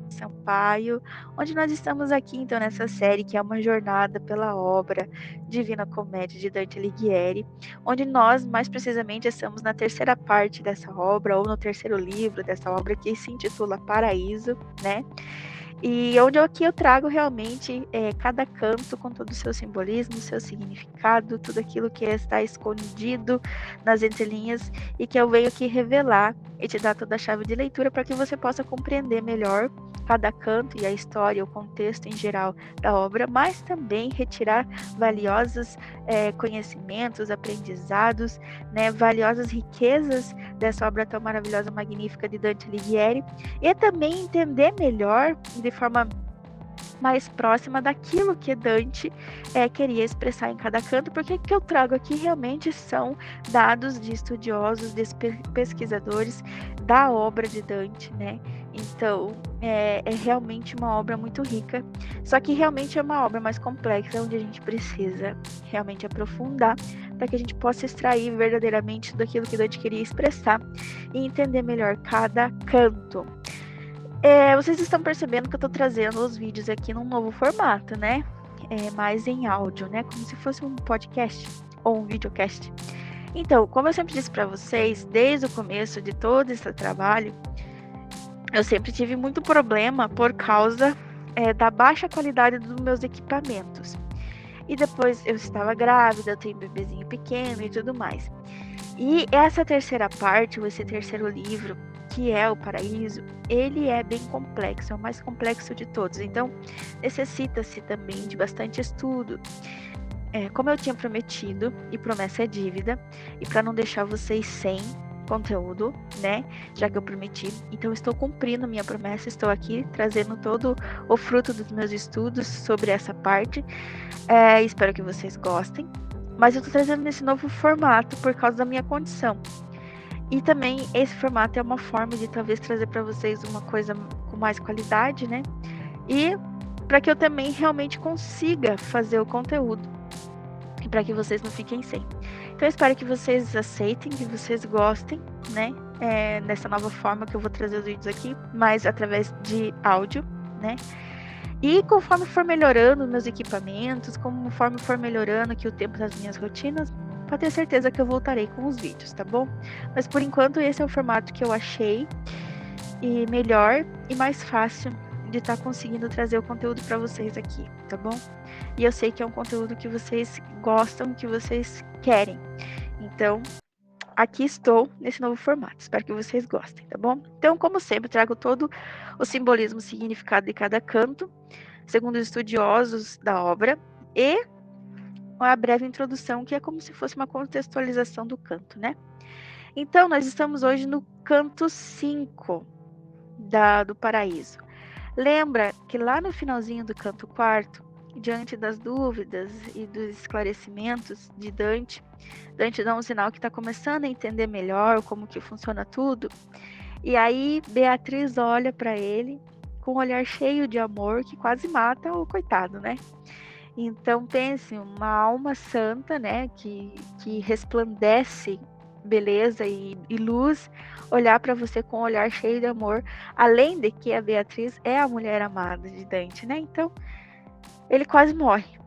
Sampaio, onde nós estamos aqui então nessa série que é uma jornada pela obra Divina Comédia de Dante Alighieri, onde nós mais precisamente estamos na terceira parte dessa obra ou no terceiro livro dessa obra que se intitula Paraíso, né? E onde aqui eu trago realmente cada canto com todo o seu simbolismo, o seu significado, tudo aquilo que está escondido nas entrelinhas e que eu venho aqui revelar e te dar toda a chave de leitura para que você possa compreender melhor cada canto e a história, o contexto em geral da obra, mas também retirar valiosos conhecimentos, aprendizados, né, valiosas riquezas dessa obra tão maravilhosa, magnífica de Dante Alighieri, e também entender melhor, de forma mais próxima daquilo que Dante queria expressar em cada canto, porque o que eu trago aqui realmente são dados de estudiosos, de pesquisadores da obra de Dante, né? Então, é realmente uma obra muito rica, só que realmente é uma obra mais complexa, onde a gente precisa realmente aprofundar para que a gente possa extrair verdadeiramente daquilo que Dante queria expressar e entender melhor cada canto. Vocês estão percebendo que eu estou trazendo os vídeos aqui num novo formato, né? Mais em áudio, né? Como se fosse um podcast ou um videocast. Então, como eu sempre disse para vocês, desde o começo de todo esse trabalho, eu sempre tive muito problema por causa da baixa qualidade dos meus equipamentos. E depois eu estava grávida, eu tenho um bebezinho pequeno e tudo mais. E essa terceira parte, ou esse terceiro livro, que é o Paraíso, ele é bem complexo, é o mais complexo de todos. Então, necessita-se também de bastante estudo. Como eu tinha prometido, e promessa é dívida, e para não deixar vocês sem conteúdo, né, já que eu prometi, então estou cumprindo minha promessa, estou aqui trazendo todo o fruto dos meus estudos sobre essa parte. Espero que vocês gostem, mas eu estou trazendo nesse novo formato por causa da minha condição. E também esse formato é uma forma de talvez trazer para vocês uma coisa com mais qualidade, né? E para que eu também realmente consiga fazer o conteúdo e para que vocês não fiquem sem. Então eu espero que vocês aceitem, que vocês gostem, né? Dessa nova forma que eu vou trazer os vídeos aqui, mas através de áudio, né? E conforme for melhorando meus equipamentos, conforme for melhorando aqui o tempo das minhas rotinas, pode ter certeza que eu voltarei com os vídeos, tá bom? Mas por enquanto esse é o formato que eu achei e melhor e mais fácil de estar conseguindo trazer o conteúdo para vocês aqui, tá bom? E eu sei que é um conteúdo que vocês gostam, que vocês querem. Então, aqui estou nesse novo formato. Espero que vocês gostem, tá bom? Então, como sempre, trago todo o simbolismo, o significado de cada canto, segundo os estudiosos da obra, e a breve introdução, que é como se fosse uma contextualização do canto, né? Então, nós estamos hoje no canto 5 do Paraíso. Lembra que lá no finalzinho do canto 4, diante das dúvidas e dos esclarecimentos de Dante, Dante dá um sinal que está começando a entender melhor como que funciona tudo. E aí Beatriz olha para ele com um olhar cheio de amor que quase mata o coitado, né? Então pense, uma alma santa, né, que resplandece beleza e luz, olhar para você com um olhar cheio de amor, além de que a Beatriz é a mulher amada de Dante, né? Então ele quase morre.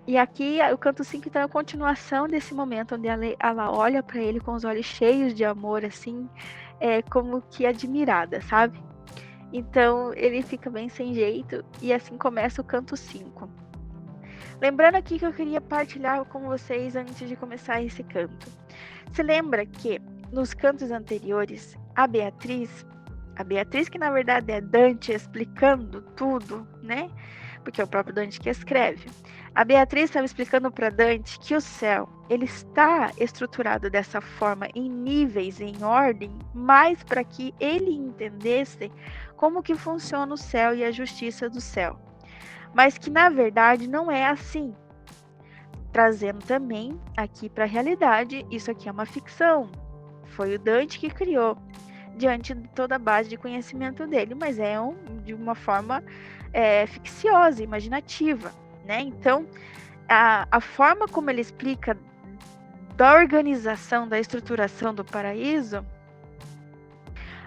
E aqui o canto 5 então é a continuação desse momento onde ela olha para ele com os olhos cheios de amor, assim, como que admirada, sabe? Então ele fica bem sem jeito e assim começa o canto 5. Lembrando aqui que eu queria partilhar com vocês antes de começar esse canto. Você lembra que nos cantos anteriores, a Beatriz que na verdade é Dante explicando tudo, né? Porque é o próprio Dante que escreve. A Beatriz estava explicando para Dante que o céu, ele está estruturado dessa forma em níveis, em ordem, mas para que ele entendesse como que funciona o céu e a justiça do céu. Mas que na verdade não é assim. Trazendo também aqui para a realidade, isso aqui é uma ficção. Foi o Dante que criou, diante de toda a base de conhecimento dele, mas de uma forma ficciosa, imaginativa, né? Então, a forma como ele explica da organização, da estruturação do paraíso,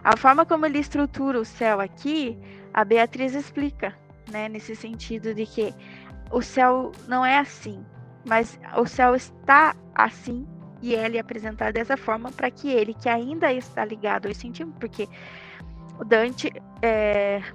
a forma como ele estrutura o céu aqui, a Beatriz explica, né, nesse sentido de que o céu não é assim, mas o céu está assim e ele é apresentado dessa forma para que ele, que ainda está ligado aos sentidos, porque o Dante,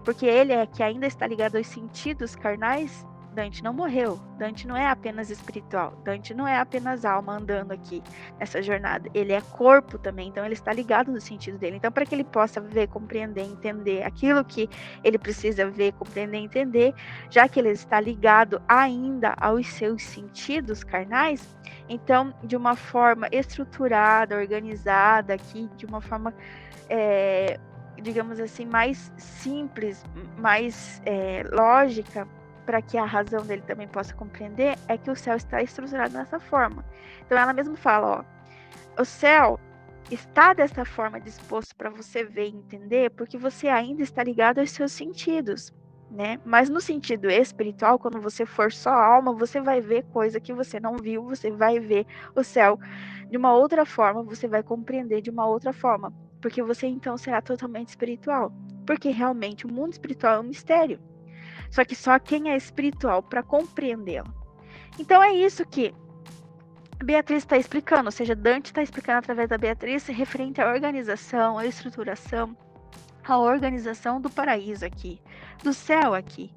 porque ele é que ainda está ligado aos sentidos carnais, Dante não morreu. Dante não é apenas espiritual. Dante não é apenas alma andando aqui nessa jornada. Ele é corpo também, então ele está ligado no sentido dele. Então, para que ele possa ver, compreender, entender aquilo que ele precisa ver, compreender, entender, já que ele está ligado ainda aos seus sentidos carnais, então, de uma forma estruturada, organizada aqui, de uma forma digamos assim, mais simples, mais lógica, para que a razão dele também possa compreender, é que o céu está estruturado dessa forma. Então ela mesma fala, ó, o céu está dessa forma disposto para você ver e entender, porque você ainda está ligado aos seus sentidos, né? Mas no sentido espiritual, quando você for só alma, você vai ver coisa que você não viu, você vai ver o céu de uma outra forma, você vai compreender de uma outra forma, porque você então será totalmente espiritual, porque realmente o mundo espiritual é um mistério. Só que só quem é espiritual para compreendê-lo. Então é isso que Beatriz está explicando, ou seja, Dante está explicando através da Beatriz referente à organização, à estruturação, à organização do paraíso aqui, do céu aqui,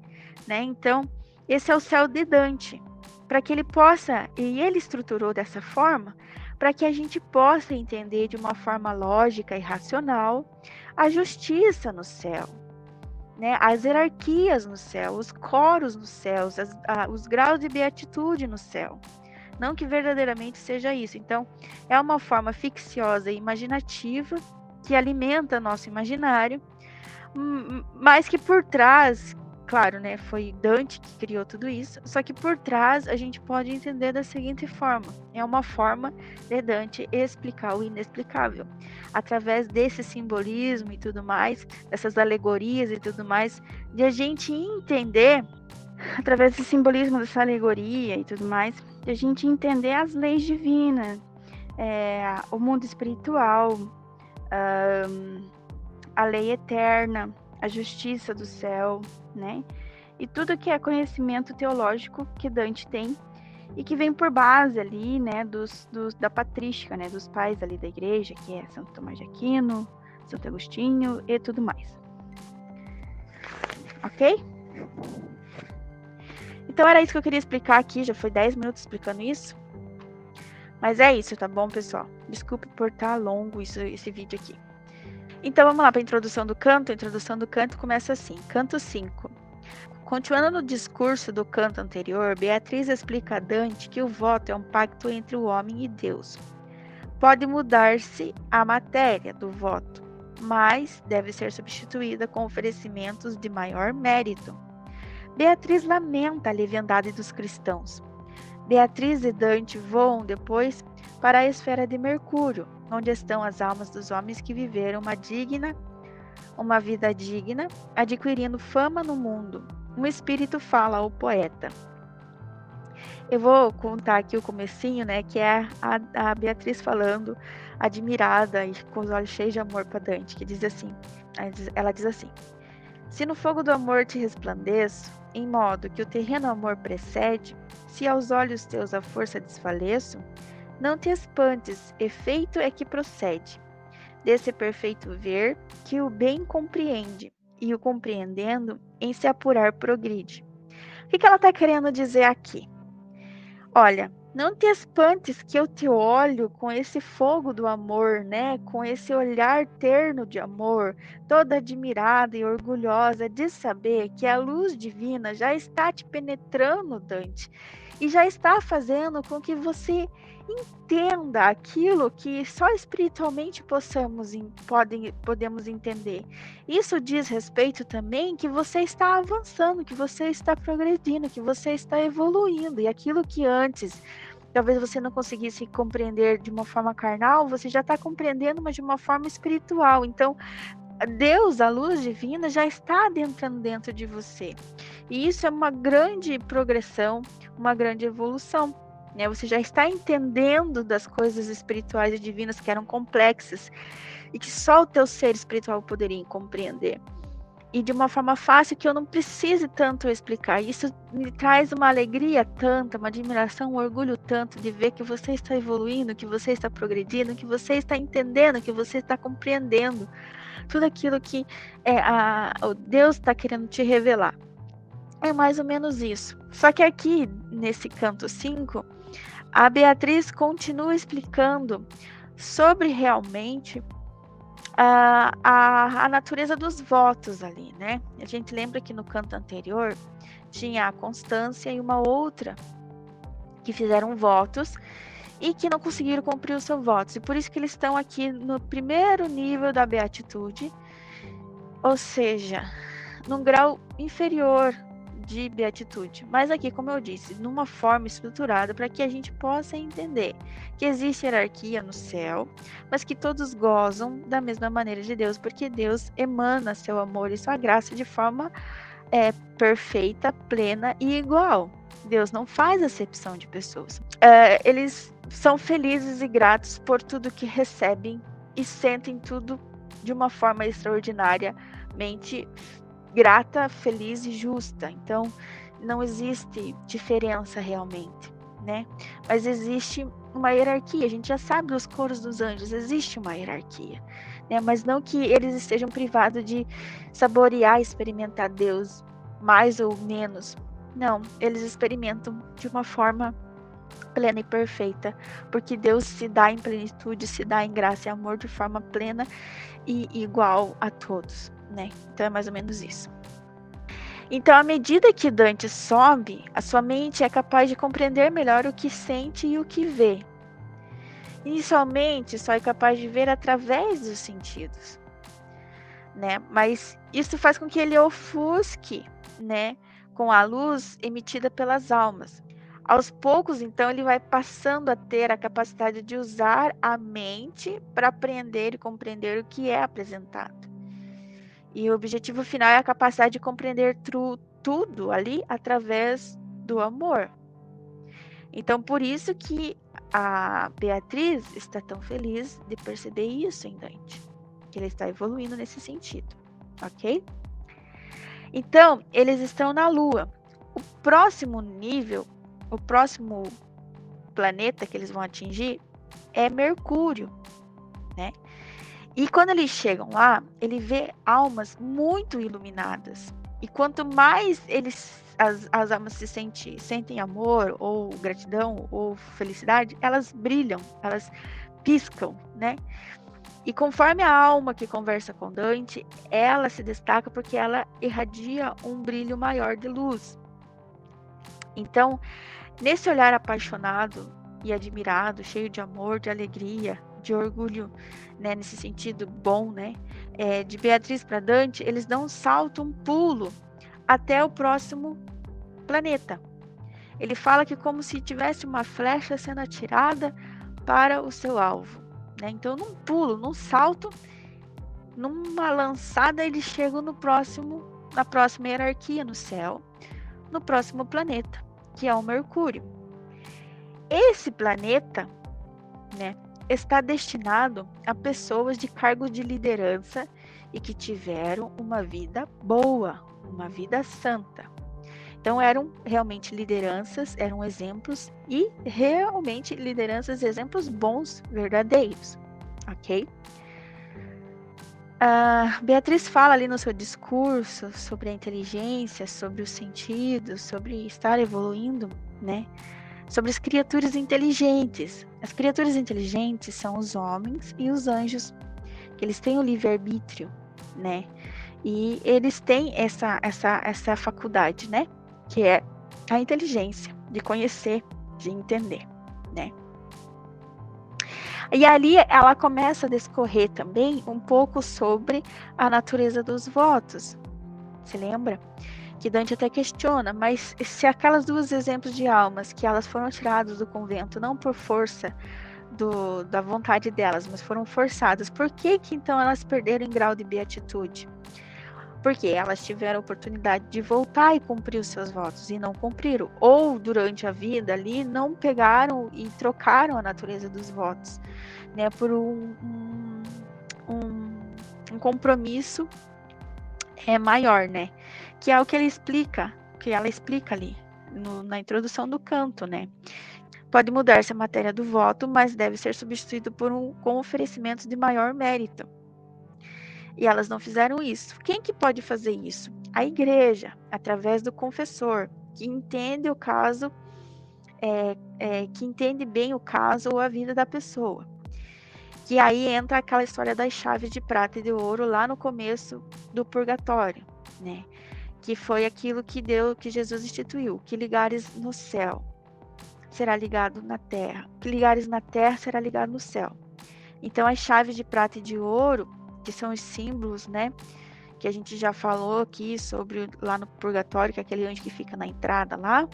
né? Então, esse é o céu de Dante, para que ele possa, e ele estruturou dessa forma, para que a gente possa entender de uma forma lógica e racional a justiça no céu, né, as hierarquias no céu, os coros no céu, os graus de beatitude no céu. Não que verdadeiramente seja isso. Então, é uma forma ficciosa e imaginativa que alimenta nosso imaginário, mas que por trás, claro, né, foi Dante que criou tudo isso, só que por trás a gente pode entender da seguinte forma: é uma forma de Dante explicar o inexplicável. Através desse simbolismo e tudo mais, dessas alegorias e tudo mais, de a gente entender, através desse simbolismo, dessa alegoria e tudo mais, de a gente entender as leis divinas, o mundo espiritual, a lei eterna, a justiça do céu, né? E tudo que é conhecimento teológico que Dante tem e que vem por base ali, né, da patrística, né, dos pais ali da igreja, que é Santo Tomás de Aquino, Santo Agostinho e tudo mais. Ok? Então era isso que eu queria explicar aqui, já foi 10 minutos explicando isso. Mas é isso, tá bom, pessoal? Desculpe por estar longo esse vídeo aqui. Então vamos lá para a introdução do canto. A introdução do canto começa assim, canto 5. Continuando no discurso do canto anterior, Beatriz explica a Dante que o voto é um pacto entre o homem e Deus. Pode mudar-se a matéria do voto, mas deve ser substituída com oferecimentos de maior mérito. Beatriz lamenta a leviandade dos cristãos. Beatriz e Dante voam depois para a esfera de Mercúrio, onde estão as almas dos homens que viveram uma vida digna, adquirindo fama no mundo. Um espírito fala ao poeta. Eu vou contar aqui o comecinho, né, que é a Beatriz falando, admirada e com os olhos cheios de amor para Dante, que diz assim, ela diz assim: se no fogo do amor te resplandeço, em modo que o terreno amor precede, se aos olhos teus a força desfaleço, não te espantes, efeito é que procede desse perfeito ver que o bem compreende, e o compreendendo, em se apurar progride. O que ela está querendo dizer aqui? Olha, não te espantes que eu te olho com esse fogo do amor, né? Com esse olhar terno de amor, toda admirada e orgulhosa de saber que a luz divina já está te penetrando, Dante, e já está fazendo com que você entenda aquilo que só espiritualmente podemos entender. Isso diz respeito também que você está avançando, que você está progredindo, que você está evoluindo, e aquilo que antes talvez você não conseguisse compreender de uma forma carnal, você já está compreendendo, mas de uma forma espiritual. Então, Deus, a luz divina, já está adentrando dentro de você. E isso é uma grande progressão, uma grande evolução. né? Você já está entendendo das coisas espirituais e divinas que eram complexas e que só o teu ser espiritual poderia compreender. E de uma forma fácil que eu não precise tanto explicar. Isso me traz uma alegria tanta, uma admiração, um orgulho tanto de ver que você está evoluindo, que você está progredindo, que você está entendendo, que você está compreendendo tudo aquilo que o Deus está querendo te revelar. É mais ou menos isso. Só que aqui, nesse canto 5, a Beatriz continua explicando sobre realmente a natureza dos votos ali, né? A gente lembra que no canto anterior tinha a Constância e uma outra que fizeram votos e que não conseguiram cumprir os seus votos. E por isso que eles estão aqui no primeiro nível da beatitude, ou seja, num grau inferior de beatitude. Mas aqui, como eu disse, numa forma estruturada para que a gente possa entender que existe hierarquia no céu, mas que todos gozam da mesma maneira de Deus, porque Deus emana seu amor e sua graça de forma perfeita, plena e igual. Deus não faz acepção de pessoas. Eles são felizes e gratos por tudo que recebem e sentem tudo de uma forma extraordinariamente grata, feliz e justa. Então, não existe diferença realmente, né? Mas existe uma hierarquia. A gente já sabe dos coros dos anjos, existe uma hierarquia, né? Mas não que eles estejam privados de saborear, experimentar Deus mais ou menos. Não, eles experimentam de uma forma plena e perfeita, porque Deus se dá em plenitude, se dá em graça e amor de forma plena e igual a todos, né? Então é mais ou menos isso. Então, à medida que Dante sobe, a sua mente é capaz de compreender melhor o que sente e o que vê. Inicialmente, só é capaz de ver através dos sentidos, né? Mas isso faz com que ele ofusque, né, com a luz emitida pelas almas. Aos poucos, então, ele vai passando a ter a capacidade de usar a mente para aprender e compreender o que é apresentado. E o objetivo final é a capacidade de compreender tudo ali através do amor. Então, por isso que a Beatriz está tão feliz de perceber isso em Dante, que ele está evoluindo nesse sentido, ok? Então, eles estão na Lua. O próximo nível, o próximo planeta que eles vão atingir é Mercúrio, né? E quando eles chegam lá, ele vê almas muito iluminadas. E quanto mais as almas sentem amor, ou gratidão, ou felicidade, elas brilham, elas piscam, né? E conforme a alma que conversa com Dante, ela se destaca porque ela irradia um brilho maior de luz. Então, nesse olhar apaixonado e admirado, cheio de amor, de alegria, de orgulho, né, nesse sentido bom, né, de Beatriz para Dante, eles dão um salto, um pulo até o próximo planeta. Ele fala que como se tivesse uma flecha sendo atirada para o seu alvo, né? Então, num pulo, num salto, numa lançada, eles chegam na próxima hierarquia no céu, no próximo planeta, que é o Mercúrio. Esse planeta, né, está destinado a pessoas de cargos de liderança e que tiveram uma vida boa, uma vida santa. Então eram realmente lideranças, eram exemplos e realmente lideranças, exemplos bons, verdadeiros, ok? Beatriz fala ali no seu discurso sobre a inteligência, sobre os sentidos, sobre estar evoluindo, né? Sobre as criaturas inteligentes. As criaturas inteligentes são os homens e os anjos, que eles têm o livre-arbítrio, né? E eles têm essa faculdade, né? Que é a inteligência, de conhecer, de entender, né? E ali ela começa a discorrer também um pouco sobre a natureza dos votos. Se lembra? Que Dante até questiona, mas se aquelas duas exemplos de almas que elas foram tiradas do convento não por força da vontade delas, mas foram forçadas, por que então elas perderam em grau de beatitude? Porque elas tiveram a oportunidade de voltar e cumprir os seus votos e não cumpriram. Ou durante a vida ali não pegaram e trocaram a natureza dos votos, né, por um compromisso maior, né? Que é o que ele explica, que ela explica ali na introdução do canto, né? Pode mudar-se a matéria do voto, mas deve ser substituído com oferecimentos de maior mérito. E elas não fizeram isso. Quem que pode fazer isso? A igreja, através do confessor, que entende o caso, que entende bem o caso ou a vida da pessoa. Que aí entra aquela história das chaves de prata e de ouro lá no começo do purgatório, né? Que foi aquilo que Jesus instituiu, que ligares no céu será ligado na terra, que ligares na terra será ligado no céu. Então as chaves de prata e de ouro, que são os símbolos, né, que a gente já falou aqui sobre lá no purgatório, que é aquele anjo que fica na entrada lá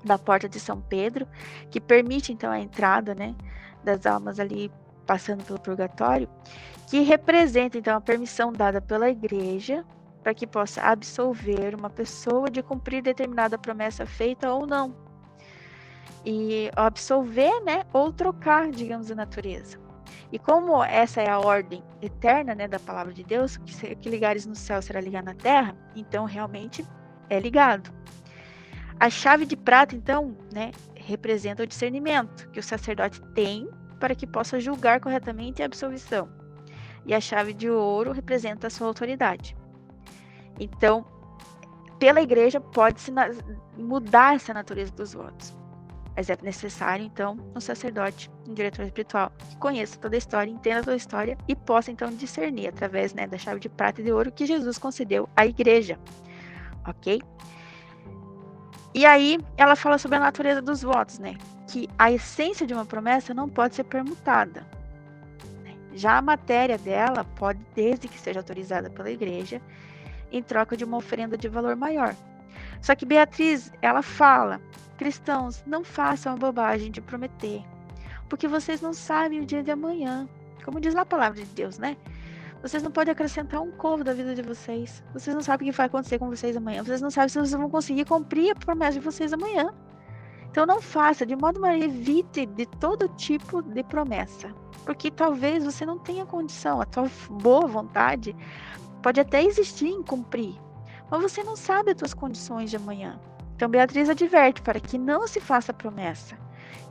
da porta de São Pedro, que permite então a entrada, né, das almas ali passando pelo purgatório, que representa então a permissão dada pela igreja para que possa absolver uma pessoa de cumprir determinada promessa feita ou não. E absolver, né, ou trocar, digamos, a natureza. E como essa é a ordem eterna, né, da palavra de Deus, que ligares no céu será ligado na terra, então realmente é ligado. A chave de prata, então, né, representa o discernimento que o sacerdote tem para que possa julgar corretamente a absolvição. E a chave de ouro representa a sua autoridade. Então, pela igreja pode-se mudar essa natureza dos votos. Mas é necessário, então, um sacerdote, um diretor espiritual, que conheça toda a história, entenda toda a história e possa, então, discernir através, né, da chave de prata e de ouro que Jesus concedeu à igreja. Ok? E aí, ela fala sobre a natureza dos votos, né? Que a essência de uma promessa não pode ser permutada. Já a matéria dela pode, desde que seja autorizada pela igreja, em troca de uma oferenda de valor maior. Só que Beatriz, ela fala: cristãos, não façam a bobagem de prometer, porque vocês não sabem o dia de amanhã. Como diz lá a palavra de Deus, né? Vocês não podem acrescentar um covo da vida de vocês. Vocês não sabem o que vai acontecer com vocês amanhã. Vocês não sabem se vocês vão conseguir cumprir a promessa de vocês amanhã. Então não faça, de modo mais evite de todo tipo de promessa. Porque talvez você não tenha condição, a tua boa vontade pode até existir em cumprir, mas você não sabe as tuas condições de amanhã. Então Beatriz adverte para que não se faça promessa,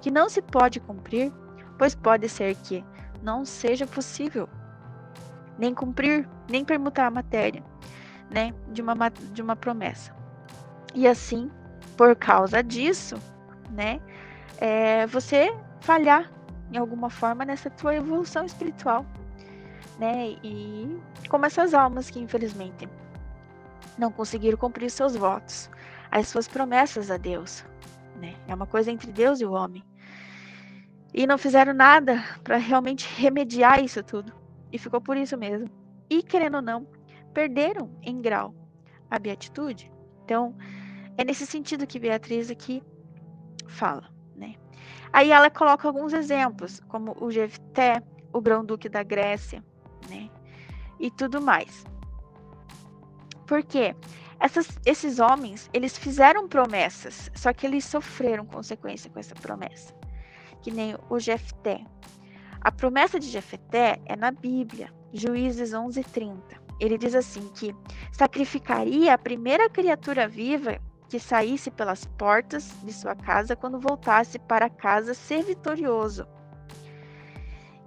que não se pode cumprir, pois pode ser que não seja possível nem cumprir, nem permutar a matéria, né, de uma promessa. E assim, por causa disso, né, você falhar em alguma forma nessa tua evolução espiritual, né, e como essas almas que infelizmente não conseguiram cumprir seus votos, as suas promessas a Deus, né? É uma coisa entre Deus e o homem. E não fizeram nada para realmente remediar isso tudo. E ficou por isso mesmo. E, querendo ou não, perderam em grau a beatitude. Então, é nesse sentido que Beatriz aqui fala, né? Aí ela coloca alguns exemplos, como o Jefté, o grão-duque da Grécia, né? E tudo mais. Por quê? Esses homens, eles fizeram promessas, só que eles sofreram consequência com essa promessa. Que nem o Jefté. A promessa de Jefté é na Bíblia, Juízes 11:30. Ele diz assim que sacrificaria a primeira criatura viva que saísse pelas portas de sua casa quando voltasse para casa ser vitorioso.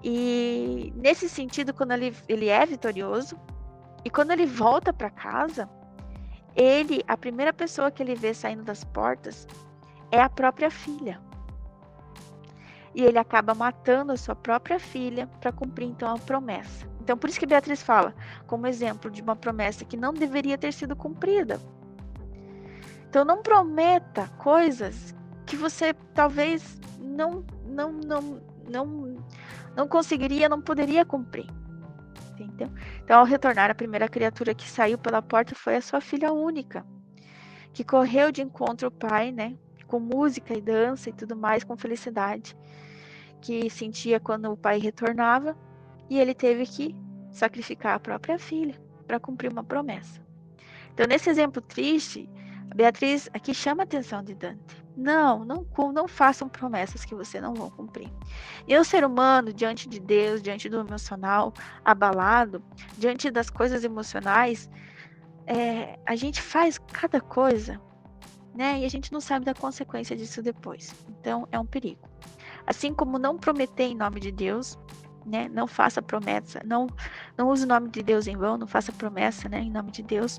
E nesse sentido, quando ele é vitorioso, e quando ele volta para casa, a primeira pessoa que ele vê saindo das portas é a própria filha. E ele acaba matando a sua própria filha para cumprir então a promessa. Então, por isso que Beatriz fala, como exemplo de uma promessa que não deveria ter sido cumprida. Então, não prometa coisas que você talvez não conseguiria, não poderia cumprir. Entendeu? Então, ao retornar, a primeira criatura que saiu pela porta foi a sua filha única, que correu de encontro ao pai, né? Com música e dança e tudo mais, com felicidade, que sentia quando o pai retornava, e ele teve que sacrificar a própria filha. para cumprir uma promessa. Então, nesse exemplo triste, a Beatriz aqui chama a atenção de Dante. Não façam promessas que você não vão cumprir. E o ser humano, diante de Deus, diante do emocional abalado, diante das coisas emocionais, a gente faz cada coisa, né? E a gente não sabe da consequência disso depois. Então, é um perigo. Assim como não prometer em nome de Deus, né? Não faça promessa, não use o nome de Deus em vão, não faça promessa, né? Em nome de Deus.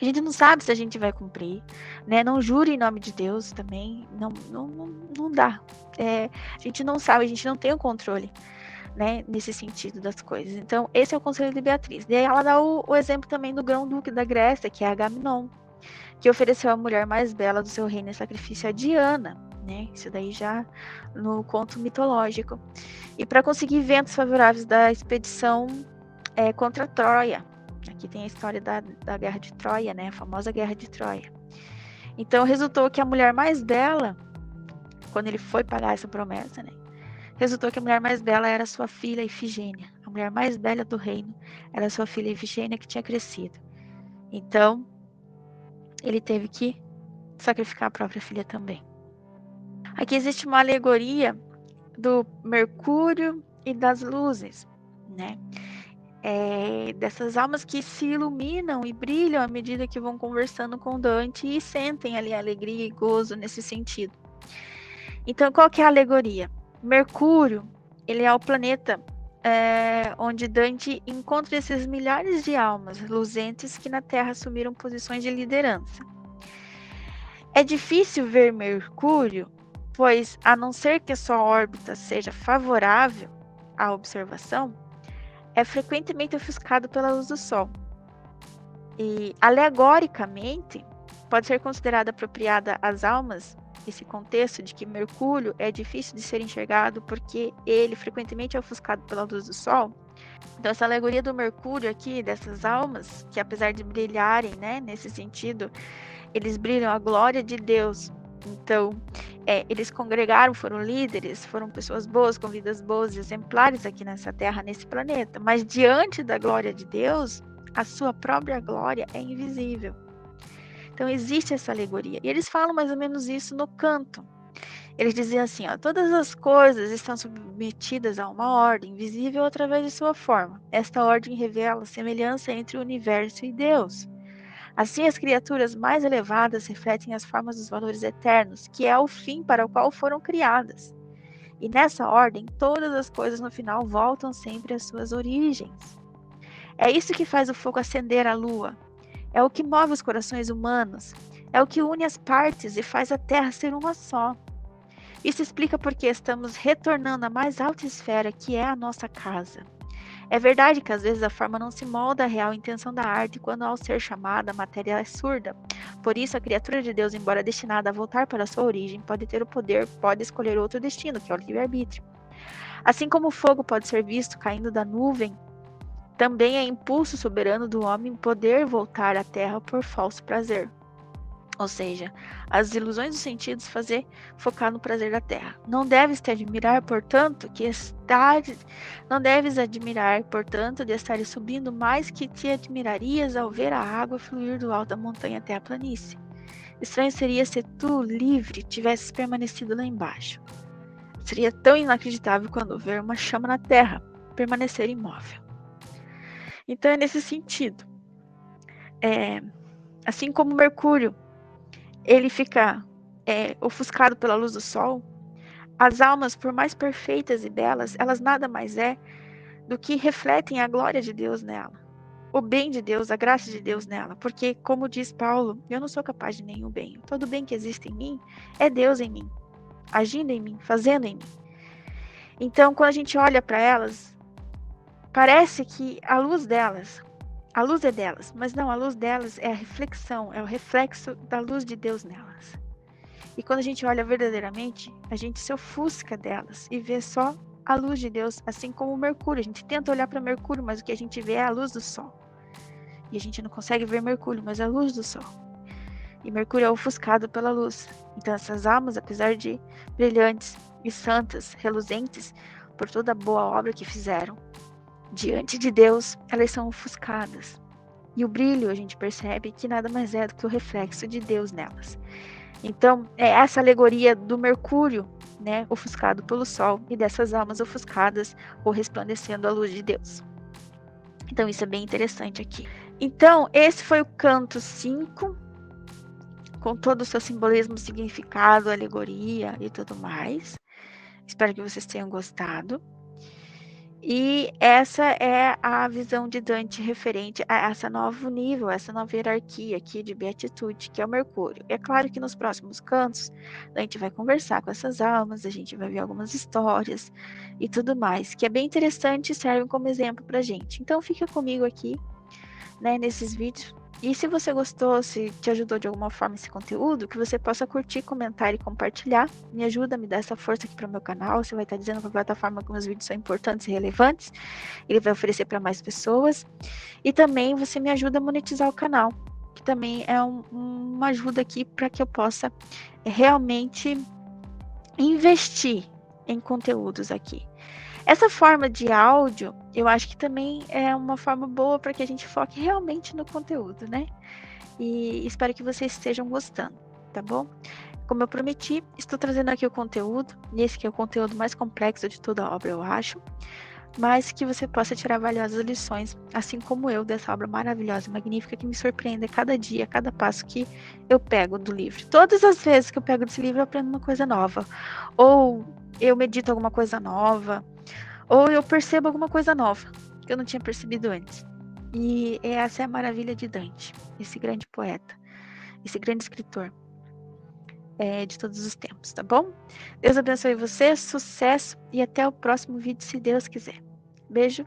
A gente não sabe se a gente vai cumprir, né? Não jure em nome de Deus também, não dá. A gente não sabe, a gente não tem o controle, né? Nesse sentido das coisas. Então, esse é o conselho de Beatriz. E aí ela dá o exemplo também do grão-duque da Grécia, que é Agamenon, que ofereceu a mulher mais bela do seu reino em sacrifício a Diana, né? Isso daí já no conto mitológico. E para conseguir ventos favoráveis da expedição contra Troia. Aqui tem a história da Guerra de Troia, né? A famosa Guerra de Troia. Então, resultou que a mulher mais bela, quando ele foi pagar essa promessa, né? Resultou que a mulher mais bela era sua filha Ifigênia. A mulher mais bela do reino era sua filha Ifigênia, que tinha crescido. Então, ele teve que sacrificar a própria filha também. Aqui existe uma alegoria do Mercúrio e das luzes, né? Dessas almas que se iluminam e brilham à medida que vão conversando com Dante e sentem ali alegria e gozo nesse sentido. Então, qual que é a alegoria? Mercúrio, ele é o planeta onde Dante encontra esses milhares de almas luzentes que na Terra assumiram posições de liderança. É difícil ver Mercúrio, pois, a não ser que sua órbita seja favorável à observação, é frequentemente ofuscado pela luz do Sol. E, alegoricamente, pode ser considerada apropriada às almas esse contexto de que Mercúrio é difícil de ser enxergado porque ele frequentemente é ofuscado pela luz do Sol. Então, essa alegoria do Mercúrio aqui, dessas almas, que apesar de brilharem, né, nesse sentido, eles brilham a glória de Deus. Então, eles congregaram, foram líderes, foram pessoas boas, com vidas boas, exemplares aqui nessa terra, nesse planeta. Mas diante da glória de Deus, a sua própria glória é invisível. Então, existe essa alegoria. E eles falam mais ou menos isso no canto. Eles diziam assim, ó, todas as coisas estão submetidas a uma ordem visível através de sua forma. Esta ordem revela a semelhança entre o universo e Deus. Assim, as criaturas mais elevadas refletem as formas dos valores eternos, que é o fim para o qual foram criadas. E nessa ordem, todas as coisas no final voltam sempre às suas origens. É isso que faz o fogo acender a lua. É o que move os corações humanos. É o que une as partes e faz a Terra ser uma só. Isso explica porque estamos retornando à mais alta esfera, que é a nossa casa. É verdade que às vezes a forma não se molda à real intenção da arte quando ao ser chamada a matéria é surda. Por isso a criatura de Deus, embora destinada a voltar para sua origem, pode ter o poder, pode escolher outro destino, que é o livre-arbítrio. Assim como o fogo pode ser visto caindo da nuvem, também é impulso soberano do homem poder voltar à terra por falso prazer. Ou seja, as ilusões dos sentidos fazer focar no prazer da terra. Não deves te admirar, portanto, não deves admirar, portanto, de estar subindo mais que te admirarias ao ver a água fluir do alto da montanha até a planície. Estranho seria se tu, livre, tivesses permanecido lá embaixo. Seria tão inacreditável quando ver uma chama na terra permanecer imóvel. Então é nesse sentido. Assim como Mercúrio, ele fica ofuscado pela luz do sol, as almas, por mais perfeitas e belas, elas nada mais do que refletem a glória de Deus nela, o bem de Deus, a graça de Deus nela, porque, como diz Paulo, eu não sou capaz de nenhum bem, todo bem que existe em mim é Deus em mim, agindo em mim, fazendo em mim. Então, quando a gente olha para elas, parece que a luz é delas, mas não, a luz delas é a reflexão, é o reflexo da luz de Deus nelas. E quando a gente olha verdadeiramente, a gente se ofusca delas e vê só a luz de Deus, assim como o Mercúrio. A gente tenta olhar para Mercúrio, mas o que a gente vê é a luz do Sol. E a gente não consegue ver Mercúrio, mas a luz do Sol. E Mercúrio é ofuscado pela luz. Então essas almas, apesar de brilhantes e santas, reluzentes, por toda a boa obra que fizeram, diante de Deus, elas são ofuscadas. E o brilho, a gente percebe que nada mais é do que o reflexo de Deus nelas. Então, é essa alegoria do Mercúrio, né, ofuscado pelo Sol, e dessas almas ofuscadas ou resplandecendo a luz de Deus. Então, isso é bem interessante aqui. Então, esse foi o canto 5, com todo o seu simbolismo, significado, alegoria e tudo mais. Espero que vocês tenham gostado. E essa é a visão de Dante referente a essa novo nível, essa nova hierarquia aqui de beatitude, que é o Mercúrio. É claro que nos próximos cantos a gente vai conversar com essas almas, a gente vai ver algumas histórias e tudo mais, que é bem interessante e serve como exemplo pra gente. Então fica comigo aqui, né, nesses vídeos. E se você gostou, se te ajudou de alguma forma esse conteúdo, que você possa curtir, comentar e compartilhar. Me ajuda, me dá essa força aqui para o meu canal. Você vai estar dizendo para a plataforma que meus vídeos são importantes e relevantes. Ele vai oferecer para mais pessoas. E também você me ajuda a monetizar o canal, que também é uma ajuda aqui para que eu possa realmente investir em conteúdos aqui. Essa forma de áudio, eu acho que também é uma forma boa para que a gente foque realmente no conteúdo, né? E espero que vocês estejam gostando, tá bom? Como eu prometi, estou trazendo aqui o conteúdo, nesse que é o conteúdo mais complexo de toda a obra, eu acho, mas que você possa tirar valiosas lições, assim como eu, dessa obra maravilhosa e magnífica que me surpreende a cada dia, a cada passo que eu pego do livro. Todas as vezes que eu pego desse livro, eu aprendo uma coisa nova, ou eu medito alguma coisa nova, ou eu percebo alguma coisa nova que eu não tinha percebido antes. E essa é a maravilha de Dante, esse grande poeta, esse grande escritor de todos os tempos, tá bom? Deus abençoe você, sucesso e até o próximo vídeo, se Deus quiser. Beijo